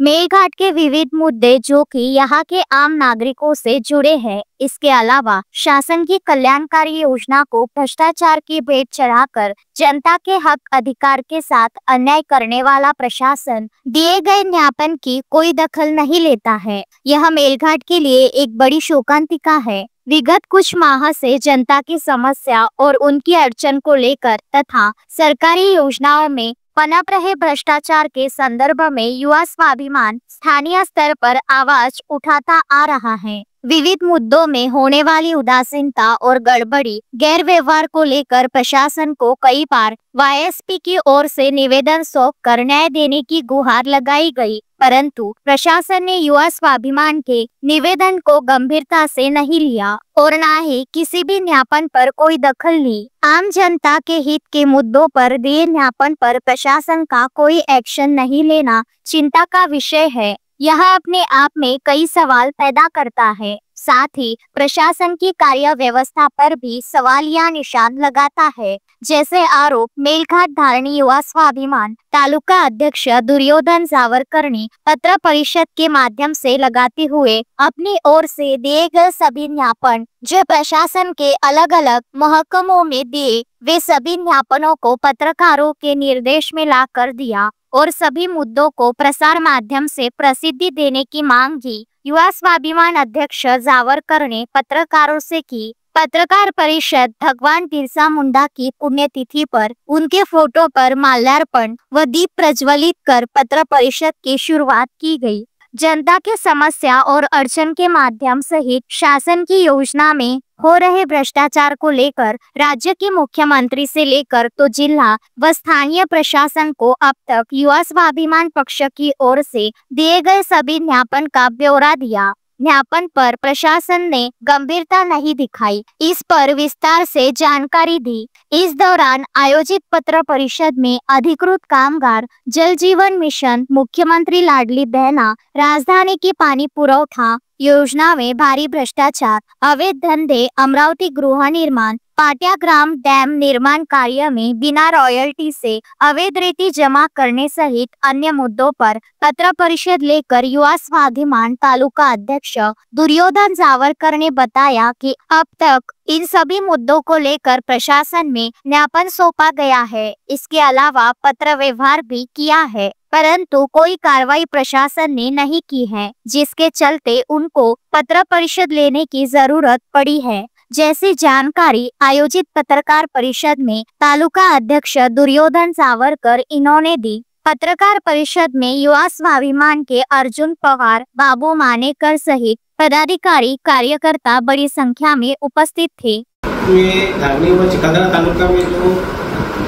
मेलघाट के विविध मुद्दे जो कि यहाँ के आम नागरिकों से जुड़े हैं। इसके अलावा शासन की कल्याणकारी योजना को भ्रष्टाचार की भेंट चढ़ाकर जनता के हक अधिकार के साथ अन्याय करने वाला प्रशासन दिए गए ज्ञापन की कोई दखल नहीं लेता है। यह मेलघाट के लिए एक बड़ी शोकांतिका है। विगत कुछ माह से जनता की समस्या और उनकी अड़चन को लेकर तथा सरकारी योजनाओं में पनप रहे भ्रष्टाचार के संदर्भ में युवा स्वाभिमान स्थानीय स्तर पर आवाज उठाता आ रहा है। विविध मुद्दों में होने वाली उदासीनता और गड़बड़ी गैर व्यवहार को लेकर प्रशासन को कई बार वाईएसपी की ओर से निवेदन सौंप कर न्याय देने की गुहार लगाई गई, परंतु प्रशासन ने युवा स्वाभिमान के निवेदन को गंभीरता से नहीं लिया और न ही किसी भी ज्ञापन पर कोई दखल ली। आम जनता के हित के मुद्दों पर दिए ज्ञापन पर प्रशासन का कोई एक्शन नहीं लेना चिंता का विषय है। यह अपने आप में कई सवाल पैदा करता है, साथ ही प्रशासन की कार्य व्यवस्था पर भी सवालिया निशान लगाता है। जैसे आरोप मेलघाट धारणी युवा स्वाभिमान तालुका अध्यक्ष दुर्योधन जावरकर ने पत्र परिषद के माध्यम से लगाते हुए अपनी ओर से दिए गए सभी ज्ञापन जो प्रशासन के अलग अलग महकमों में दिए, वे सभी ज्ञापनों को पत्रकारों के निर्देश में ला कर दिया और सभी मुद्दों को प्रसार माध्यम से प्रसिद्धि देने की मांग की। युवा स्वाभिमान अध्यक्ष जावरकर ने पत्रकारों से की। पत्रकार परिषद भगवान बिरसा मुंडा की पुण्यतिथि पर उनके फोटो पर माल्यार्पण व दीप प्रज्वलित कर पत्र परिषद की शुरुआत की गई। जनता के समस्या और अड़चन के माध्यम सहित शासन की योजना में हो रहे भ्रष्टाचार को लेकर राज्य के मुख्यमंत्री से लेकर तो जिला व स्थानीय प्रशासन को अब तक युवा स्वाभिमान पक्ष की ओर से दिए गए सभी ज्ञापन का ब्यौरा दिया। ज्ञापन पर प्रशासन ने गंभीरता नहीं दिखाई, इस पर विस्तार से जानकारी दी। इस दौरान आयोजित पत्र परिषद में अधिकृत कामगार जल जीवन मिशन, मुख्यमंत्री लाडली बहना, राजधानी की पानी पुरवठा योजना में भारी भ्रष्टाचार, अवैध धंधे, अमरावती गृह निर्माण, पाट्याग्राम डैम निर्माण कार्य में बिना रॉयल्टी से अवैध रेती जमा करने सहित अन्य मुद्दों पर पत्र परिषद लेकर युवा स्वाभिमान तालुका अध्यक्ष दुर्योधन जावरकर ने बताया कि अब तक इन सभी मुद्दों को लेकर प्रशासन में ज्ञापन सौंपा गया है। इसके अलावा पत्र व्यवहार भी किया है, परंतु कोई कार्रवाई प्रशासन ने नहीं की है, जिसके चलते उनको पत्र परिषद लेने की जरूरत पड़ी है। जैसी जानकारी आयोजित पत्रकार परिषद में तालुका अध्यक्ष दुर्योधन जावरकर इन्होंने दी। पत्रकार परिषद में युवा स्वाभिमान के अर्जुन पवार, बाबू मानेकर सहित पदाधिकारी कार्यकर्ता बड़ी संख्या में उपस्थित थे। धारणी व चिखलदरा तालुका में जो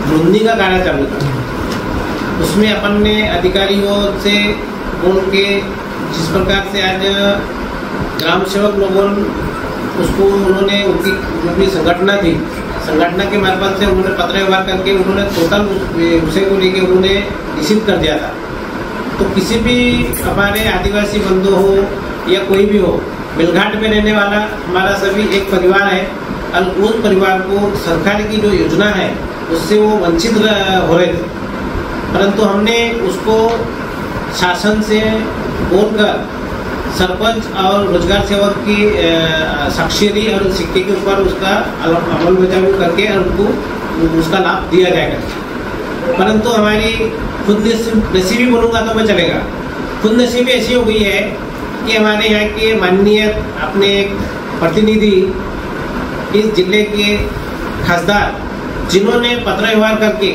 नोंदणी का कार्य चालू था, उसमें अपन ने अधिकारियों से बोल के जिस प्रकार से आज ग्राम सेवक लोगों उसको उन्होंने उनकी जो भी संगठना थी, संगठना के मार्फत से उन्होंने पत्र व्यवहार करके उन्होंने टोटल विषय को लेके उन्होंने निश्चित कर दिया था। तो किसी भी हमारे आदिवासी बंधु हो या कोई भी हो, मेलघाट में रहने वाला हमारा सभी एक परिवार है और उस परिवार को सरकार की जो योजना है उससे वो वंचित हो रहे थे, परंतु हमने उसको शासन से बोलकर सरपंच और रोजगार सेवक की साक्षरी और सिक्के के ऊपर उसका अमल बजावी करके उनको उसका लाभ दिया जाएगा। परंतु हमारी खुद नसीबी बोलूँगा तो मैं चलेगा, खुद नसीबी ऐसी हो गई है कि हमारे यहाँ के माननीय अपने प्रतिनिधि इस जिले के खासदार, जिन्होंने पत्र व्यवहार करके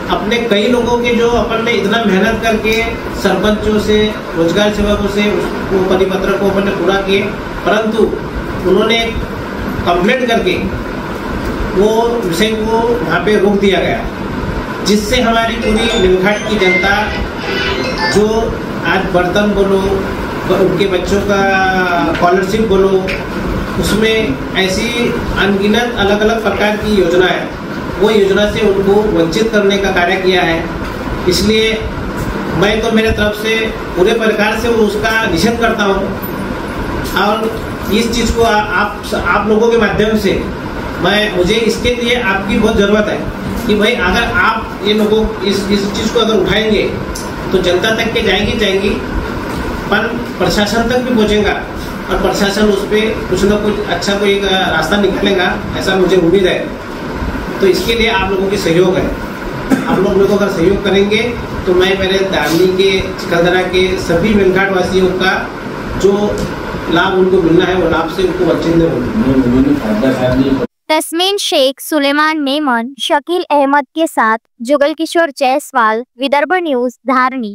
अपने कई लोगों के जो अपन ने इतना मेहनत करके सरपंचों से, रोजगार सेवकों से उसको परिपत्र को अपन ने पूरा किए, परंतु उन्होंने कंप्लेंट करके वो विषय को वहाँ पे रोक दिया गया, जिससे हमारी पूरी मेलघाट की जनता जो आज बर्तन बोलो, उनके बच्चों का स्कॉलरशिप बोलो, उसमें ऐसी अनगिनत अलग अलग प्रकार की योजना है, वो योजना से उनको वंचित करने का कार्य किया है। इसलिए मैं तो मेरे तरफ से पूरे प्रकार से उसका निषेध करता हूँ और इस चीज़ को आप लोगों के माध्यम से मुझे इसके लिए आपकी बहुत ज़रूरत है कि भाई अगर आप ये लोगों इस चीज़ को अगर उठाएंगे तो जनता तक के जाएगी पर प्रशासन तक भी पहुंचेगा और प्रशासन उस पर कुछ न कुछ अच्छा कोई रास्ता निकालेगा, ऐसा मुझे उम्मीद है। तो इसके लिए आप लोगों की सहयोग है। आप लोग मेरे को अगर सहयोग करेंगे तो मैं मेरे दावनी के चिखलदरा के सभी मेलघाट वासियों का जो लाभ उनको मिलना है वो लाभ से उनको वंचित नहीं होंगे। तस्मीन शेख, सुलेमान मेमन, शकील अहमद के साथ जुगल किशोर जायसवाल, विदर्भ न्यूज, धारनी।